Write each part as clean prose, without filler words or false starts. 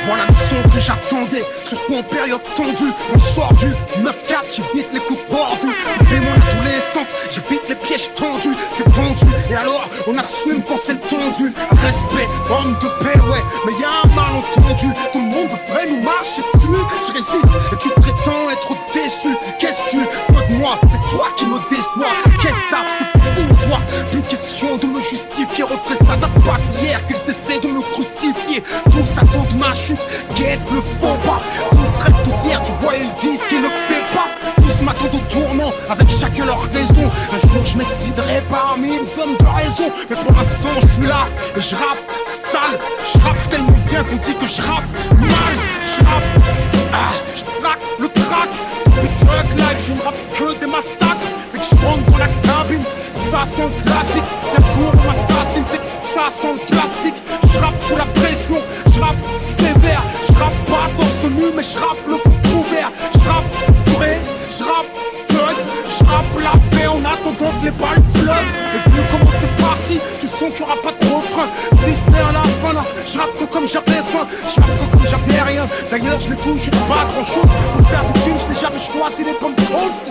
Voilà le son que j'attendais, surtout en période tendue. On sort du 9-4, j'évite les coups tordus. Depuis mon adolescence, j'évite les pièges tendus. C'est tendu, et alors on assume quand c'est tendu. Respect, homme de paix, ouais, mais y'a un malentendu. Tout le monde devrait nous marcher dessus. Je résiste et tu prétends être déçu. Qu'est-ce que tu veux de moi? C'est toi qui me déçois. Qu'est-ce que t'as? Toi, plus question de me justifier. Refrais ça date pas d'hier qu'ils essaient de me crucifier. Tous attendent ma chute, guette le faux pas. Tous rêvent de dire, tu vois, ils disent qu'ils ne fait pas. Tous m'attendent au tournant, avec chacun leur raison. Un jour je m'exciterai parmi une somme de raisons. Mais pour l'instant je suis là, et je rappe sale. Je rappe tellement bien qu'on dit que je rappe mal. Je rappe, je traque le track. Depuis Thug Life, je ne rappe que des massacres. Dès que je rentre dans la cabine, ça sent le classique. C'est le jour où on m'assassine, c'est ça sent le plastique. Je rappe sous la pression, je rappe sévère. Je rappe pas torse nu, mais je rappe le feu ouvert. Je rappe vrai, je rappe thug. Je rappe la paix en attendant que les balles pleuvent. Et vu comment c'est parti, tu sens qu'il y aura pas de refrain. Si ce n'est à la fin là, je rappe que comme j'avais faim. Je rappe que comme j'avais rien. D'ailleurs je n'ai toujours pas grand chose. Pour faire du film, je n'ai jamais choisi les pommes roses.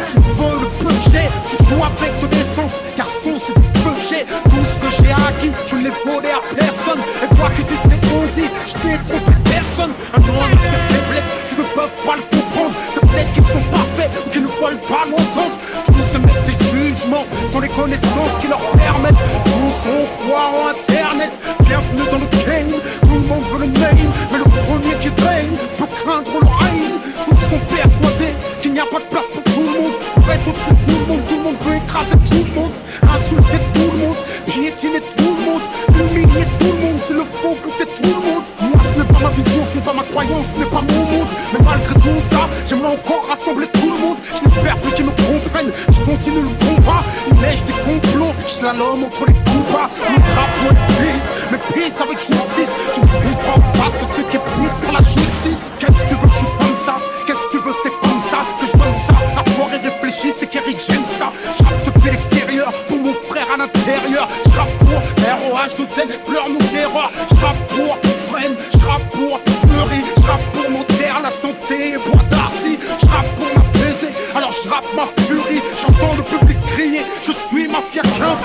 Tu veux le peu que j'ai, tu joues avec de l'essence. Garçon, c'est du feu que j'ai. Tout ce que j'ai acquis, je ne l'ai volé à personne. Et quoi que disent les bandits, je n'ai trompé personne. Un homme a ses faiblesses, c'est ne peuvent pas le comprendre. C'est peut-être qu'ils sont parfaits ou qu'ils ne veulent pas l'entendre. Tous se mettent des jugements sans les connaissances qui leur permettent. Tous ont foi en internet. Bienvenue dans le game, tout le monde veut le name. Mais le premier qui règne peut craindre leur haine. Tous sont persuadés qu'il n'y a pas de place pour tout le monde. Pour être au-dessus de tout le monde veut écraser tout le monde. Insulter tout le monde, piétiner tout le monde, humilier tout le monde. C'est le faux côté tout le monde. Moi ce n'est pas ma vision, ce n'est pas ma croyance, ce n'est pas mon monde. Mais malgré tout ça, j'aimerais encore rassembler tout le monde. Je n'espère plus qu'ils me comprennent, je continue le combat. Il neige des complots, je slalom entre les coups bas. Mon drapeau est peace, mais peace avec justice. Tu me vivras en face que ceux qui mis sur la justice. Qu'est-ce que tu veux, je suis comme ça. Qu'est-ce que tu veux, c'est comme ça que je donne ça. À voir et réfléchir, c'est qu'Eric j'aime ça. Je rappe depuis l'extérieur pour mon frère à l'intérieur. Je rappe pour ROH, de Z, je pleure nos erreurs. Je rappe pour Fren, je rappe pour Fleury. Je rappe pour nos terres, la santé et pour Darcy. Je rappe pour m'apaiser, alors je rappe ma furie. J'entends le public crier, je suis ma fière qu'un.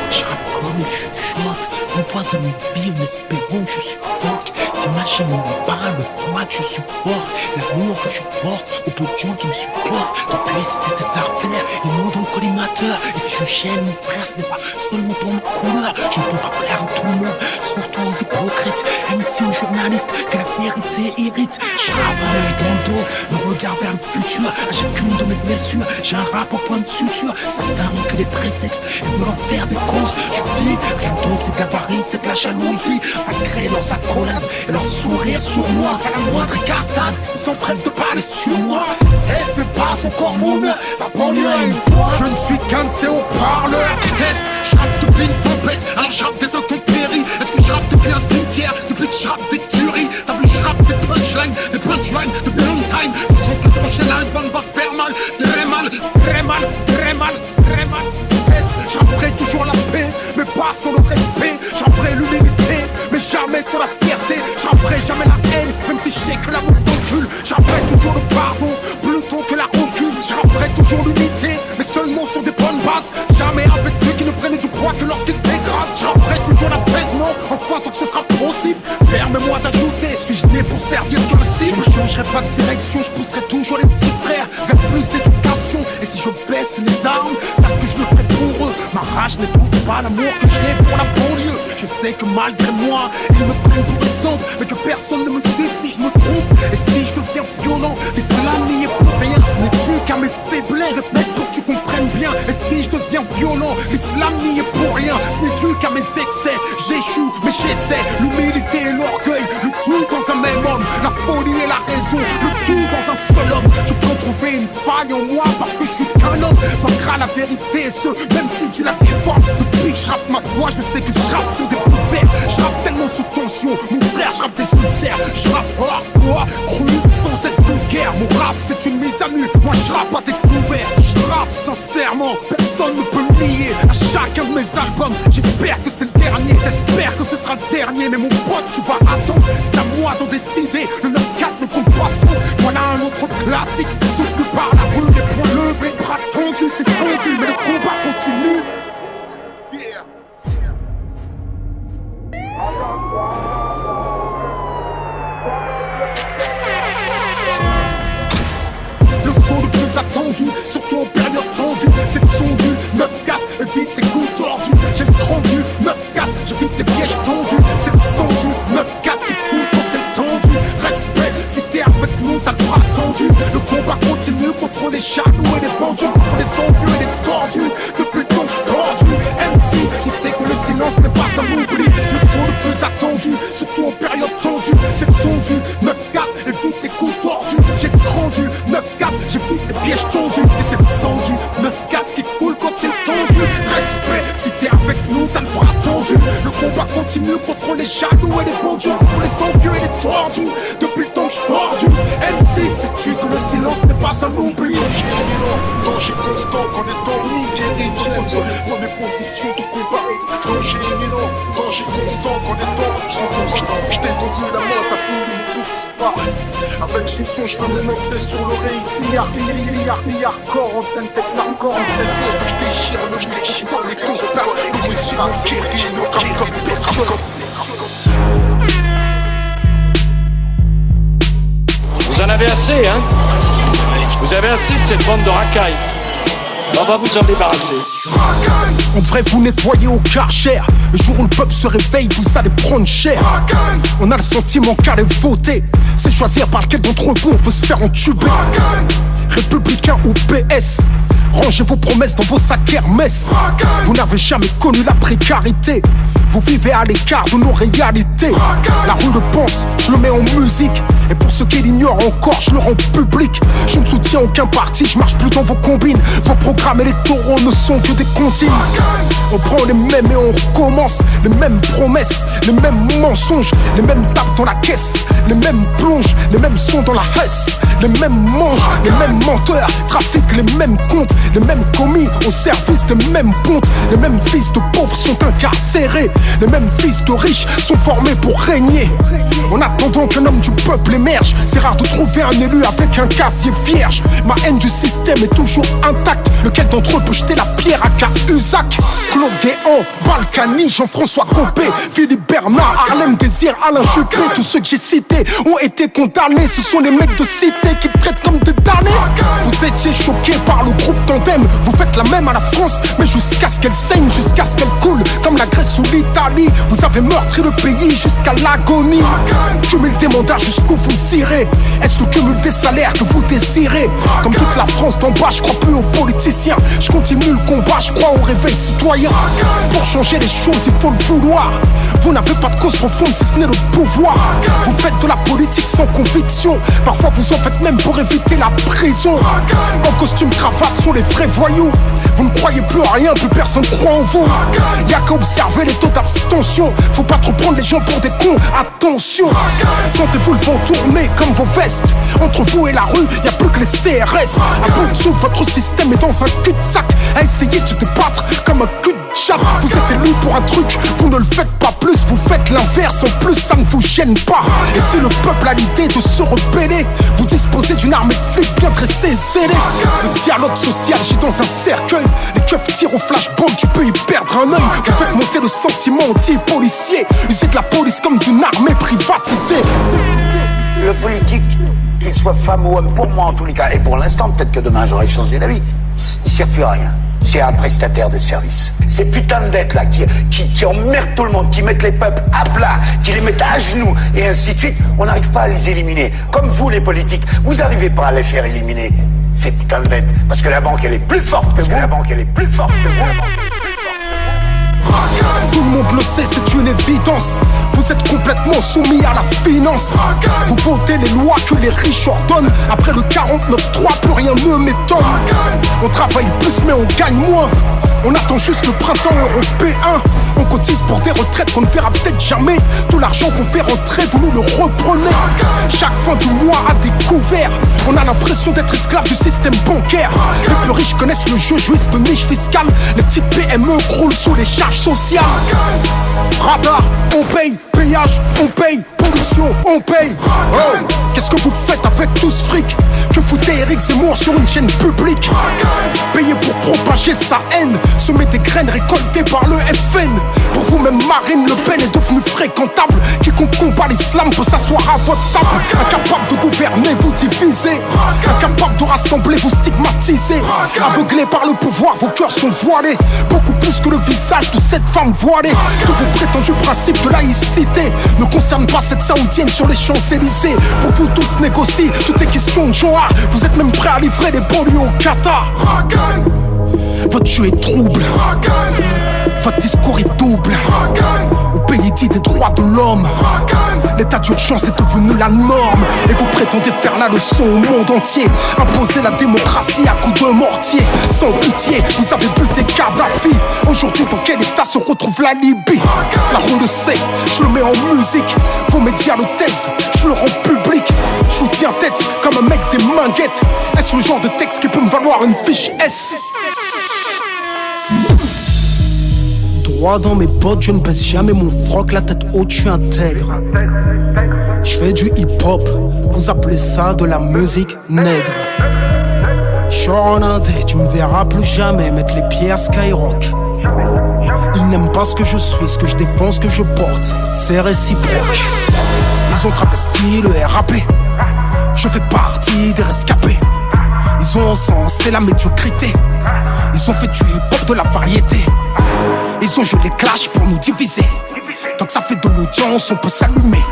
Je rappe comme il chuchote, empoisonne mes vies en espérant que je suffoque. T'imagines même pas le poids que je supporte, l'amour que je porte, au peu de gens qui me supportent. Depuis si c'était à refaire, ils m'ont dans le collimateur. Et si je gêne mon frère, ce n'est pas seulement pour ma couleur. Je ne peux pas plaire à tout le monde, surtout aux hypocrites. Même si aux journalistes, que la vérité irrite. Je rappe un œil dans le dos, le regard vers le futur. À chacune de mes blessures, j'ai un rap au point de suture. Certains n'ont que des prétextes et veulent en faire des causes. Je dis rien d'autre que de l'avarice et de la jalousie. Malgré leurs accolades et leurs sourires sournois, à la moindre écartade, ils s'empressent de parler sur moi. Est-ce n'est pas encore mon heure, la banlieue a une voix. Je ne suis qu'un de ces haut-parleurs qui testent. Je rappe depuis une tempête, alors je rappe des intempéries. Est-ce que je rappe depuis un cimetière, depuis que je rappe des tueries? T'as vu, je rappe des punchlines depuis long time. Tu sens que le prochain album va faire mal, très mal, très mal, très mal, très mal. Test, j'apprends toujours la paix, mais pas sans le respect. J'apprends l'humilité, mais jamais sans la fierté. J'apprends jamais la haine, même si je sais que l'amour t'encule. J'apprends toujours le pardon, plutôt que la rancune. J'apprends toujours l'unité, mais seulement sur des bonnes bases. Jamais avec ceux qui ne prennent du poids que lorsqu'ils dégradent. J'apprends toujours l'apaisement, enfin tant que ce sera possible. Permets-moi d'ajouter, suis-je né pour servir comme cible? Je ne changerai pas de direction, je pousserai toujours les petits frères vers plus d'éducation. Et si je baisse les armes, sache que je le ferai pour eux. Ma rage n'étouffe pas l'amour que j'ai pour la banlieue. Je sais que malgré moi, ils me prennent pour exemple, mais que personne ne me suive si je me trompe. Et si je deviens violent, l'islam n'y est pour rien. Ce n'est dû qu'à mes faiblesses, répète pour que tu comprennes bien. Et si je deviens violent, l'islam n'y est pour rien. Ce n'est dû qu'à mes excès, j'échoue mais j'essaie. L'humilité et l'orgueil, le tout dans un même homme. La folie et la raison, le tout dans un seul homme. Tu peux trouver une faille en moi parce que je suis qu'un homme. Vaincra la vérité et ce, même si tu la déformes. Depuis que je rappe ma voix, je sais que je rappe sur des bouleverts. Je rappe tellement sous tension, mon frère, je rappe des sincères. Je rappe hardcore, cru, sans être vulgaire. Mon rap c'est une mise à nu, moi je rappe à découvert. Je rappe sincèrement, personne ne peut me nier. À chacun de mes albums, j'espère que premier. T'espères que ce sera le dernier, mais mon pote, tu vas attendre. C'est à moi d'en décider. Le 9-4 ne compte pas son. Voilà un autre classique, soutenu par la rue, les poings levés, bras tendus, c'est tendu, mais le combat continue. Yeah. Le son le plus attendu, surtout en période tendue, c'est le son du 9-4, évite les coups tordus. J'ai le cran du 9-4, j'évite les pièges tendus. C'est le son du 9-4 qui coule quand c'est tendu. Respect, si t'es avec nous, t'as le bras tendu. Le combat continue contre les jaloux et les vendus, contre les envieux et les tordus. Depuis le temps que je tordu, MC, je sais que le silence n'est pas un oubli. Le son le plus attendu, surtout en période tendue, c'est le son du 9-4, évite les coups tordus. J'ai le cran du 9-4, j'évite les pièges tendus. Et c'est le son du 9-4 qui coule quand c'est tendu. Respect, si t'es avec nous, t'as le bras tendu. Le combat continue contre les jaloux et les vendus, contre les envieux et les tordus. Depuis le temps que je tordu, MC, sais-tu que le silence n'est pas un oubli. Danger constant quand les temps nous guérissent. Remets position de combat. Danger imminent, danger constant quand les temps changent. Je t'ai tendu la main, t'as voulu me bouffer. Avec ce son, je viens de noter sur l'oreille. Milliard, corps en plein texte, encore en cessé. Ça je déchire dans les constats. Le bruit sur mon guéri, le rap comme personne. Vous en avez assez, hein? Vous avez assez de cette bande de racailles. On va vous en débarrasser. On devrait vous nettoyer au Karcher. Le jour où le peuple se réveille, vous allez prendre cher. On a le sentiment qu'aller voter, c'est choisir par lequel d'entre vous on veut se faire entuber. Républicain ou PS, rangez vos promesses dans vos sacs Hermès. Vous n'avez jamais connu la précarité, vous vivez à l'écart de nos réalités. La rue le pense, je le mets en musique. Et pour ceux qui l'ignorent encore, je le rends public. Je ne soutiens aucun parti, je marche plus dans vos combines. Vos programmes électoraux ne sont que des comptines. On prend les mêmes et on recommence. Les mêmes promesses, les mêmes mensonges, les mêmes tapes dans la caisse, les mêmes plonges, les mêmes sons dans la hesse, les mêmes mangent, les mêmes menteurs, trafiquent les mêmes comptes, les mêmes commis au service des mêmes pontes. Les mêmes fils de pauvres sont incarcérés, les mêmes fils de riches sont formés pour régner. En attendant qu'un homme du peuple émerge, c'est rare de trouver un élu avec un casier vierge. Ma haine du système est toujours intacte. Lequel d'entre eux peut jeter la pierre à Cahuzac? Claude Guéant, Balkany, Jean-François Copé, Philippe Bernard, Harlem Désir, Alain Juppé. Tous ceux que j'ai cités ont été condamnés. Ce sont les mecs de cité qui te traitent comme des damnés. Vous étiez choqués par le groupe Tandem. Vous faites la même à la France, mais jusqu'à ce qu'elle saigne, jusqu'à ce qu'elle coule comme la Grèce ou l'Italie. Vous avez meurtri le pays jusqu'à l'agonie. Cumul des mandats jusqu'où vous irez. Est-ce le cumul des salaires que vous désirez? Comme toute la France d'en bas, je crois plus aux politiciens. Je continue le combat, je crois au réveil citoyen. Pour changer les choses, il faut le vouloir. Vous n'avez pas de cause profonde si ce n'est le pouvoir. Vous faites de la politique sans conviction. Parfois vous en faites même pour éviter la prison. En costume cravate sont les vrais voyous. Vous ne croyez plus à rien, plus personne croit en vous. Y'a qu'à observer les taux d'abstention. Faut pas trop prendre les gens pour des cons, attention. Sentez-vous le vent tourner comme vos vestes. Entre vous et la rue, y'a plus que les CRS. À bout de souffle, votre système est dans un cul-de-sac. À essayer de se débattre comme un cul de chat. Vous êtes élu pour un truc, vous ne le faites pas plus. Vous faites l'inverse, en plus ça ne vous gêne pas. Et si le peuple a l'idée de se rebeller, vous disposez d'une armée de flics bien dressée, zélée. Le dialogue social gît dans un cercueil. Les keufs tirent au flashball, tu peux y perdre un œil. Vous faites monter le sentiment anti-policier. Usez de la police comme d'une armée privatisée. Le politique, qu'il soit femme ou homme, pour moi en tous les cas, et pour l'instant, peut-être que demain j'aurai changé d'avis, il sert plus à rien. C'est un prestataire de service. Ces putains de dettes là qui emmerdent tout le monde, qui mettent les peuples à plat, qui les mettent à genoux, et ainsi de suite, on n'arrive pas à les éliminer. Comme vous les politiques, vous n'arrivez pas à les faire éliminer, ces putains de dettes. Parce que la banque elle est plus forte que vous. La banque elle est plus forte que vous. Tout le monde le sait, c'est une évidence. Vous êtes complètement soumis à la finance. Vous votez les lois que les riches ordonnent. Après le 49-3, plus rien ne m'étonne. On travaille plus mais on gagne moins. On attend juste le printemps européen. On cotise pour des retraites qu'on ne verra peut-être jamais. Tout l'argent qu'on fait rentrer, vous nous le reprenez. Chaque fin du mois à découvert, on a l'impression d'être esclave du système bancaire. Les plus riches connaissent le jeu, jouissent de niche fiscale. Les petites PME croulent sous les charges sociales. Radar, on paye, péage, on paye, pollution, on paye. Oh, qu'est-ce que vous faites avec tout ce fric? Que foutez Eric Zemmour sur une chaîne publique? Payé pour propager sa haine, semer des graines récoltées par le FN. Pour vous-même, Marine Le Pen est devenue fréquentable. Quiconque combat l'islam peut s'asseoir à votre table. Incapable de gouverner, vous divisez. Incapable de rassembler, vous stigmatisez. Aveuglés par le pouvoir, vos cœurs sont voilés. Beaucoup plus que le visage de cette femme voilée. Que vos prétendus principes de laïcité ne concernent pas cette saoudienne sur les Champs-Élysées. Pour vous tous négocie, tout est question de Johar. Vous êtes même prêts à livrer les banlieues au Qatar. Votre jeu est trouble, votre discours est double. Au pays dit des droits de l'homme, l'état d'urgence est devenu la norme. Et vous prétendez faire la leçon au monde entier. Imposer la démocratie à coups de mortier. Sans pitié, vous avez buté Kadhafi. Aujourd'hui, dans quel état se retrouve la Libye? La roue le sait, je le mets en musique. Vos médias le taisent, je le rends public. Je vous tiens tête comme un mec des minguettes. Est-ce le genre de texte qui peut me valoir une fiche S? Droit dans mes bottes, je ne baisse jamais mon froc, la tête haute, je suis intègre. Je fais du hip-hop, vous appelez ça de la musique nègre. Genre en indé, tu me verras plus jamais mettre les pieds à Skyrock. Ils n'aiment pas ce que je suis, ce que je défends, ce que je porte, c'est réciproque. Ils ont travesti le RAP, je fais partie des rescapés. Ils ont encensé la médiocrité, ils ont fait du hip-hop de la variété. Ils ont joué les clashs pour nous diviser. Tant que ça fait de l'audience, on peut s'allumer.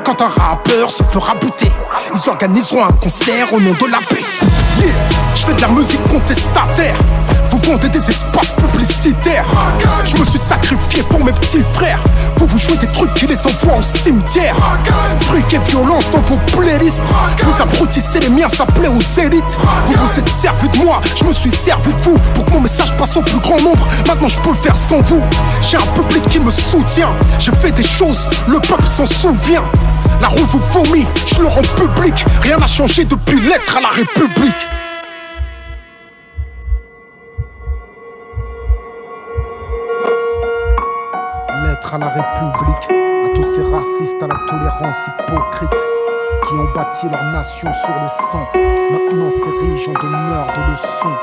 Quand un rappeur se fera buter, ils organiseront un concert au nom de la paix. Yeah, je fais de la musique contestataire. Vous vendez des espaces publicitaires. Je me suis sacrifié pour mes petits frères. Vous jouez des trucs qui les envoient au cimetière. Fric et violence dans vos playlists. Vous abrutissez les miens, ça plaît aux élites. Vous vous êtes servi de moi, je me suis servi de vous. Pour que mon message passe au plus grand nombre. Maintenant je peux le faire sans vous. J'ai un public qui me soutient. J'ai fait des choses, le peuple s'en souvient. La rue vous vomit, je le rends public. Rien n'a changé depuis l'être à la République. Lettre à la République, à tous ces racistes, à la tolérance hypocrite qui ont bâti leur nation sur le sang. Maintenant s'érigent en donneurs de leçons,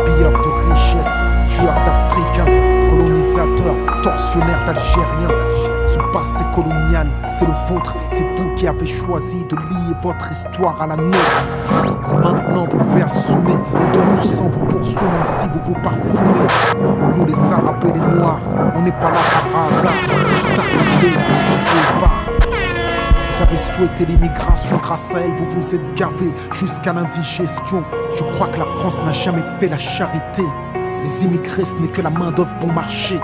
pilleurs de richesses, tueurs d'Africains, colonisateurs, tortionnaires d'Algériens. Ce passé colonial, c'est le vôtre, c'est vous qui avez choisi de lier votre histoire à la nôtre. Maintenant vous pouvez assumer, l'odeur du sang vous poursuit même si vous vous parfumez. Nous les Arabes et les Noirs, on n'est pas là par hasard, tout arrivé à son départ. Vous avez souhaité l'immigration, grâce à elle vous vous êtes gavé jusqu'à l'indigestion. Je crois que la France n'a jamais fait la charité. Les immigrés ce n'est que la main d'œuvre bon marché.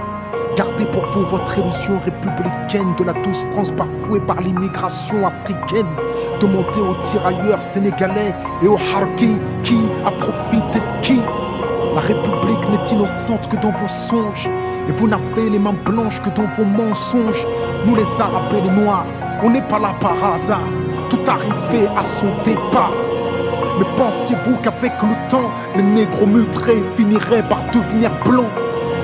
Gardez pour vous votre illusion républicaine de la douce France bafouée par l'immigration africaine. Demandez aux tirailleurs sénégalais et aux harkis qui a profité de qui. La République n'est innocente que dans vos songes, et vous n'avez les mains blanches que dans vos mensonges. Nous les Arabes et les Noirs, on n'est pas là par hasard, tout arrivé à son départ. Mais pensiez-vous qu'avec le temps, les négros mutrés finiraient par devenir blancs?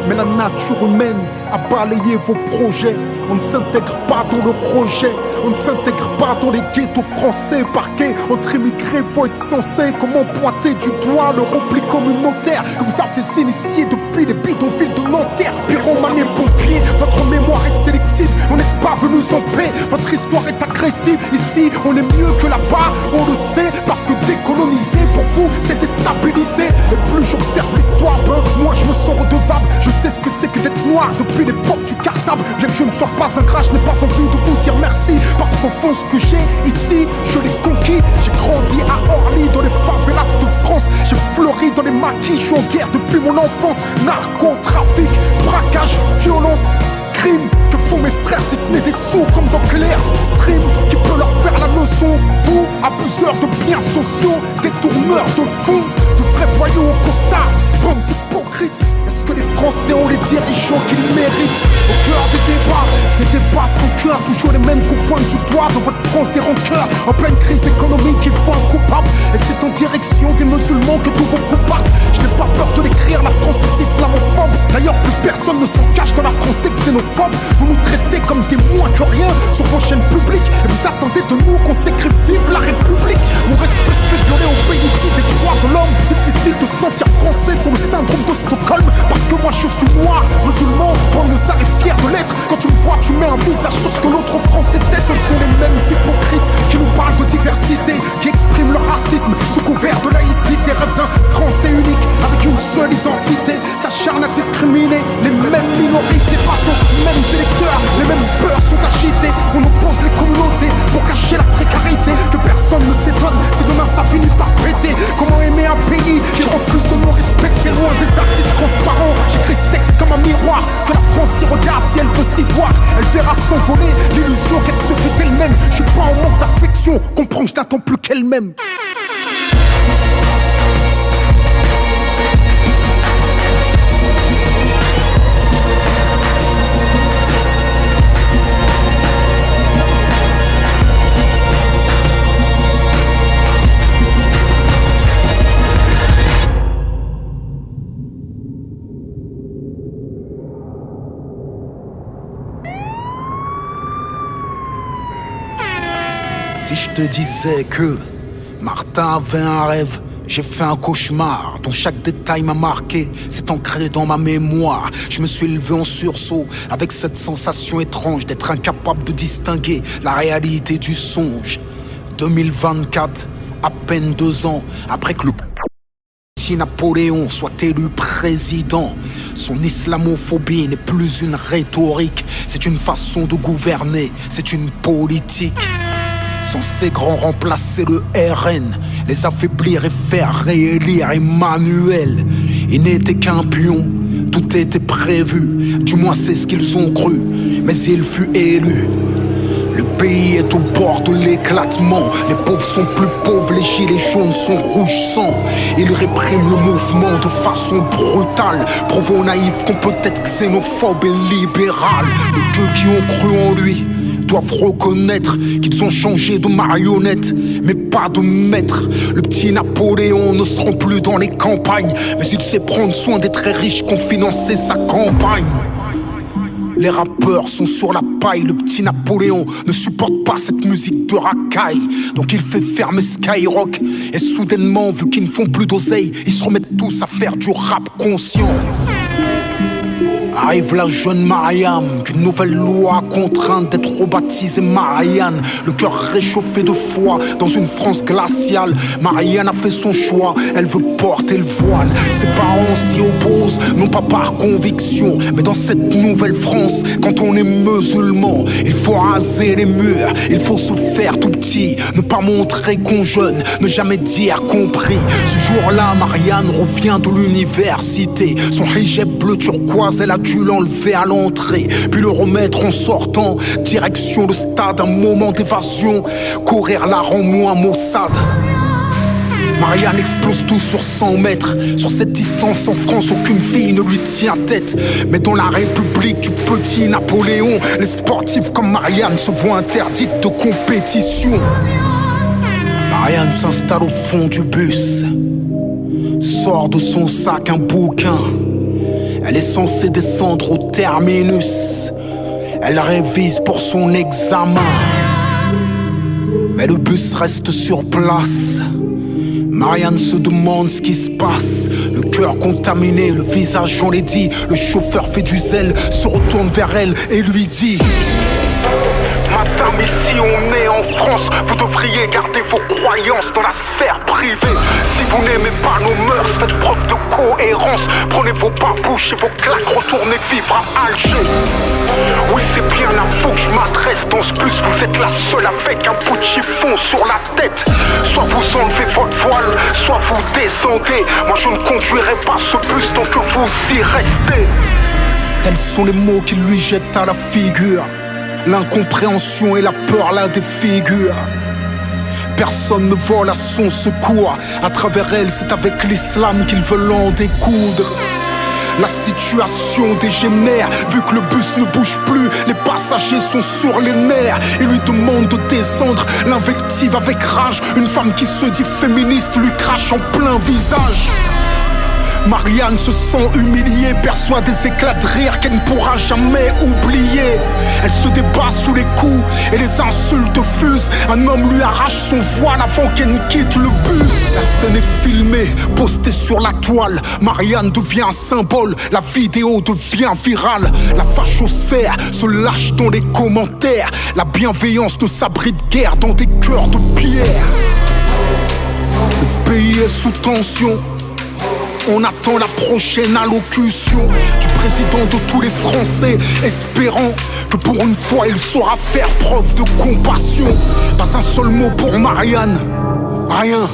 Mais la nature humaine a balayé vos projets. On ne s'intègre pas dans le rejet, on ne s'intègre pas dans les ghettos français. Parqués entre immigrés, faut être censé. Comment pointer du doigt le repli communautaire que vous avez initié depuis les bidonvilles de Nanterre? Pyromane et pompiers, votre mémoire est sélective. On n'est pas venus en paix, votre histoire est agressive. Ici, on est mieux que là-bas, on le sait. Parce que décoloniser pour vous, c'est déstabiliser. Et plus j'observe l'histoire, moi je me sens redevable. Je sais ce que c'est que d'être noir depuis l'époque du cartable. Bien que je ne sois pas un gras, je n'ai pas envie de vous dire merci. Parce qu'au fond ce que j'ai ici, je l'ai conquis. J'ai grandi à Orly, dans les favelas de France. J'ai fleuri dans les maquis, je suis en guerre depuis mon enfance. Narcotrafic, braquage, violence, crime. Que font mes frères si ce n'est des sous comme dans Clair Stream? Qui peut leur faire la leçon? Vous, abuseurs de biens sociaux, détourneurs de fonds, de vrais voyous au costard, bande d'hypocrites. Est-ce que les Français ont les dirigeants qu'ils méritent. Au cœur des débats sans cœur, toujours les mêmes coups pointent du doigt dans votre France des rancœurs. En pleine crise économique, il faut un coupable, et c'est en direction des musulmans que tous vos coups partent. Je n'ai pas peur de l'écrire, la France est islamophobe. D'ailleurs, plus personne ne s'en cache dans la France des xénophobes. Vous nous traitez comme des moins que rien sur vos chaînes publiques, et vous attendez de nous qu'on s'écrive vive la République. Mon respect se fait violer au pays dit des droits de l'homme. Difficile de se sentir français sur le syndrome de Stockholm, parce que moi je suis noir, musulman, banlieusard et fier de l'être. Quand tu me vois, tu mets un visage sur ce que l'autre France déteste. Ce sont les mêmes hypocrites qui nous parlent de diversité, qui expriment leur racisme sous couvert de laïcité. Rêve d'un français unique avec une seule identité, s'acharne à discriminer les mêmes minorités face aux mêmes électeurs. Les mêmes peurs sont agités, on oppose les communautés pour cacher la précarité. Que personne ne s'étonne si demain ça finit par péter. Comment aimer un pays qui refuse de nous respecter? Loin des artistes transparents, j'écris ce texte comme un miroir. Que la France s'y regarde, si elle veut s'y voir, elle verra s'envoler l'illusion qu'elle se fait d'elle-même. Je suis pas en manque d'affection, comprends que je n'attends plus qu'elle-même. Si je te disais que Martin avait un rêve, j'ai fait un cauchemar dont chaque détail m'a marqué, c'est ancré dans ma mémoire. Je me suis levé en sursaut avec cette sensation étrange d'être incapable de distinguer la réalité du songe. 2024, à peine 2 ans après que le petit Napoléon soit élu président. Son islamophobie n'est plus une rhétorique, c'est une façon de gouverner, c'est une politique. Censé grand remplacer le RN, les affaiblir et faire réélire Emmanuel. Il n'était qu'un pion, tout était prévu, du moins c'est ce qu'ils ont cru, mais il fut élu. Le pays est au bord de l'éclatement, les pauvres sont plus pauvres, les gilets jaunes sont rouges sang. Ils répriment le mouvement de façon brutale, prouvant aux naïfs qu'on peut être xénophobe et libéral. Les gueux qui ont cru en lui doivent reconnaître qu'ils ont changé de marionnette, mais pas de maître. Le petit Napoléon ne sera plus dans les campagnes, mais il sait prendre soin des très riches qui ont financé sa campagne. Les rappeurs sont sur la paille, le petit Napoléon ne supporte pas cette musique de racaille. Donc il fait fermer Skyrock, et soudainement, vu qu'ils ne font plus d'oseille, ils se remettent tous à faire du rap conscient. Arrive la jeune Mariam, qu'une nouvelle loi contraint d'être rebaptisée Marianne. Le cœur réchauffé de foi dans une France glaciale. Marianne a fait son choix, elle veut porter le voile. Ses parents s'y opposent, non pas par conviction, mais dans cette nouvelle France, quand on est musulman, il faut raser les murs, il faut se faire tout petit, ne pas montrer qu'on jeûne, ne jamais dire compris. Ce jour-là, Marianne revient de l'université. Son hijab bleu turquoise, elle a dû l'enlever à l'entrée, puis le remettre en sortant. Direction le stade, un moment d'évasion. Courir la rend moins maussade. Marianne explose tout sur 100 mètres. Sur cette distance en France, aucune fille ne lui tient tête. Mais dans la République du petit Napoléon, les sportifs comme Marianne se voient interdites de compétition. Marianne s'installe au fond du bus, sort de son sac un bouquin. Elle est censée descendre au terminus. Elle révise pour son examen, mais le bus reste sur place. Marianne se demande ce qui se passe. Le cœur contaminé, le visage enlaidi. Le chauffeur fait du zèle, se retourne vers elle et lui dit: Madame, ici on est en France, vous devriez garder vos croyances dans la sphère privée. Si vous n'aimez pas nos mœurs, faites preuve de cohérence. Prenez vos babouches et vos claques, retournez vivre à Alger. Oui, c'est bien à vous que je m'adresse dans ce bus. Vous êtes la seule avec un bout de chiffon sur la tête. Soit vous enlevez votre voile, soit vous descendez. Moi je ne conduirai pas ce bus tant que vous y restez. Tels sont les mots qu'il lui jette à la figure. L'incompréhension et la peur la défigurent. Personne ne vole à son secours. À travers elle, c'est avec l'islam qu'ils veulent en découdre. La situation dégénère, vu que le bus ne bouge plus, les passagers sont sur les nerfs. Il lui demande de descendre, l'invective avec rage. Une femme qui se dit féministe lui crache en plein visage. Marianne se sent humiliée, perçoit des éclats de rire qu'elle ne pourra jamais oublier. Elle se débat sous les coups et les insultes fusent. Un homme lui arrache son voile avant qu'elle ne quitte le bus. La scène est filmée, postée sur la toile. Marianne devient un symbole, la vidéo devient virale. La fachosphère se lâche dans les commentaires. La bienveillance ne s'abrite guère dans des cœurs de pierre. Le pays est sous tension. On attend la prochaine allocution du président de tous les Français, espérant que pour une fois il saura faire preuve de compassion. Pas un seul mot pour Marianne, rien.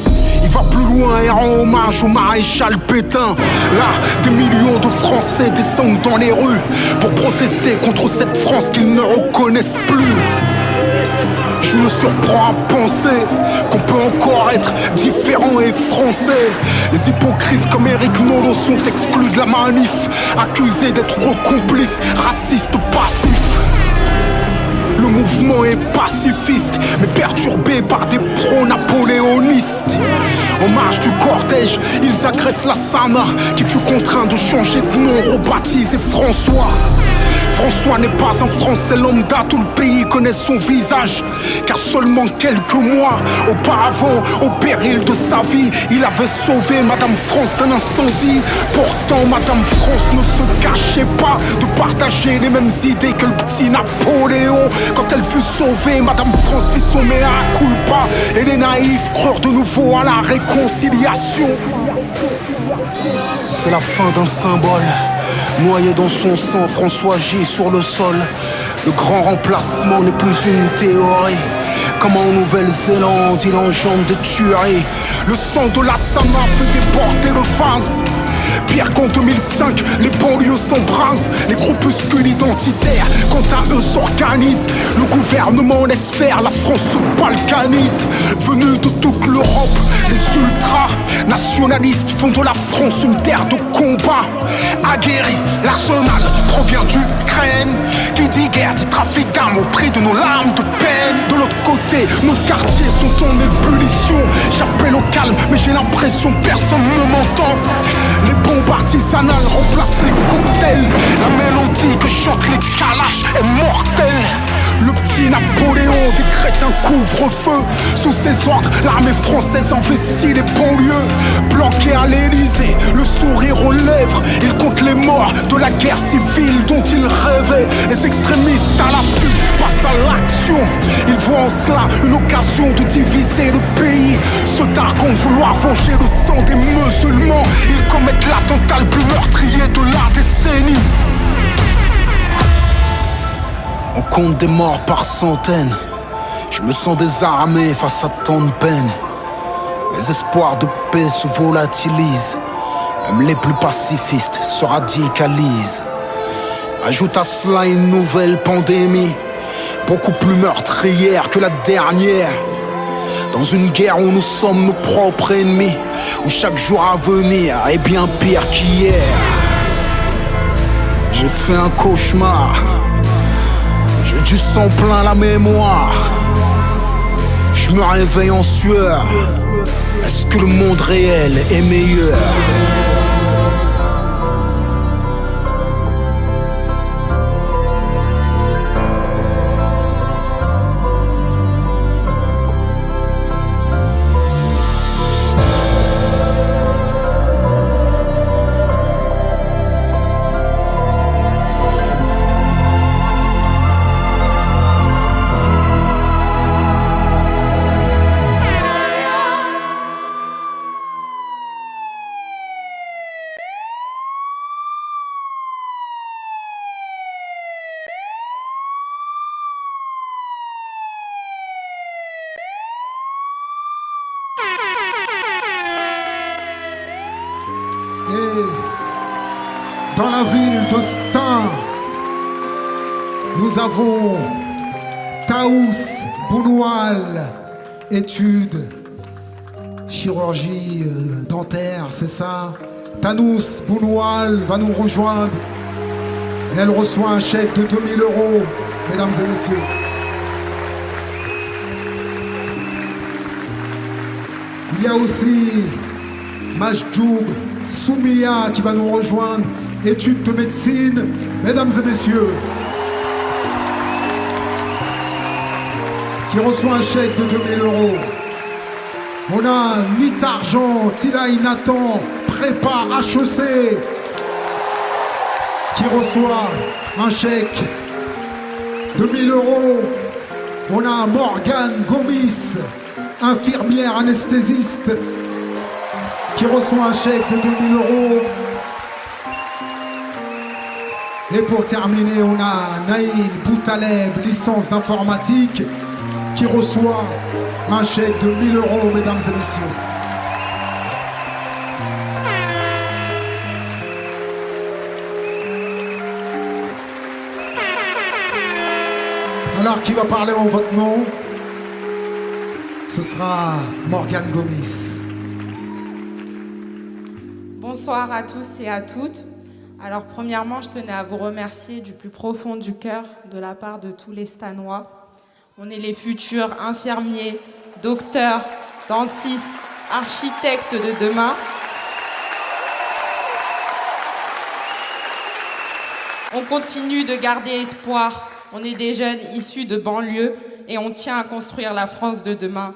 Il va plus loin et rend hommage au maréchal Pétain. Là, des millions de Français descendent dans les rues pour protester contre cette France qu'ils ne reconnaissent plus. Je me surprends à penser qu'on peut encore être différent et français. Les hypocrites comme Eric Nolot sont exclus de la manif, accusés d'être complices, racistes passifs. Le mouvement est pacifiste, mais perturbé par des pro-napoléonistes. En marge du cortège, ils agressent la Sana, qui fut contraint de changer de nom, rebaptisé François. François n'est pas un Français lambda, tout le pays connaît son visage. Car seulement quelques mois auparavant, au péril de sa vie, il avait sauvé Madame France d'un incendie. Pourtant Madame France ne se cachait pas de partager les mêmes idées que le petit Napoléon. Quand elle fut sauvée, Madame France fit son mea culpa, et les naïfs crurent de nouveau à la réconciliation. C'est la fin d'un symbole. Noyé dans son sang, François gît sur le sol. Le grand remplacement n'est plus une théorie. Comme en Nouvelle-Zélande, il engendre des tueries. Le sang de la Sana fait déborder le vase. Pire qu'en 2005, les banlieues s'embrasent. Les groupuscules identitaires, quant à eux, s'organisent. Le gouvernement laisse faire, la France se balkanise. Venus de toute l'Europe, les ultra-nationalistes font de la France une terre de combat. Aguerri, l'arsenal provient d'Ukraine. Qui dit guerre dit trafic d'armes au prix de nos larmes de peine. De l'autre côté, nos quartiers sont en ébullition. J'appelle au calme, mais j'ai l'impression que personne ne m'entend. Les bombes artisanales remplacent les cocktails. La mélodie que chantent les calaches est mortelle. Le petit Napoléon décrète un couvre-feu. Sous ses ordres, l'armée française investit les banlieues. Planqué à l'Élysée, le sourire aux lèvres, il compte les morts de la guerre civile dont il rêvait. Les extrémistes à l'affût passent à l'action. Ils voient en cela une occasion de diviser le pays. Se targuant de vouloir venger le sang des musulmans, ils commettent l'attentat le plus meurtrier de la décennie. On compte des morts par centaines. Je me sens désarmé face à tant de peine. Mes espoirs de paix se volatilisent. Même les plus pacifistes se radicalisent. Ajoute à cela une nouvelle pandémie, beaucoup plus meurtrière que la dernière. Dans une guerre où nous sommes nos propres ennemis, où chaque jour à venir est bien pire qu'hier. J'ai fait un cauchemar, j'ai du sang plein la mémoire. Je me réveille en sueur. Est-ce que le monde réel est meilleur? Dans la ville de Stein, nous avons Taous Bounoual, études, chirurgie dentaire, c'est ça? Tanous Bounoual va nous rejoindre. Et elle reçoit un chèque de 2000 €, mesdames et messieurs. Il y a aussi Majdoub Soumia qui va nous rejoindre, études de médecine, mesdames et messieurs, qui reçoit un chèque de 2000 €. On a Nita Argent, Tilaï Nathan, prépa HEC, qui reçoit un chèque de 1000 €. On a Morgane Gomis, infirmière anesthésiste, qui reçoit un chèque de 2000 €. Et pour terminer, on a Naïl Boutaleb, licence d'informatique, qui reçoit un chèque de 1000 €, mesdames et messieurs. Alors, qui va parler en votre nom? Ce sera Morgane Gomis. Bonsoir à tous et à toutes. Alors premièrement, je tenais à vous remercier du plus profond du cœur de la part de tous les Stanois. On est les futurs infirmiers, docteurs, dentistes, architectes de demain. On continue de garder espoir. On est des jeunes issus de banlieue et on tient à construire la France de demain.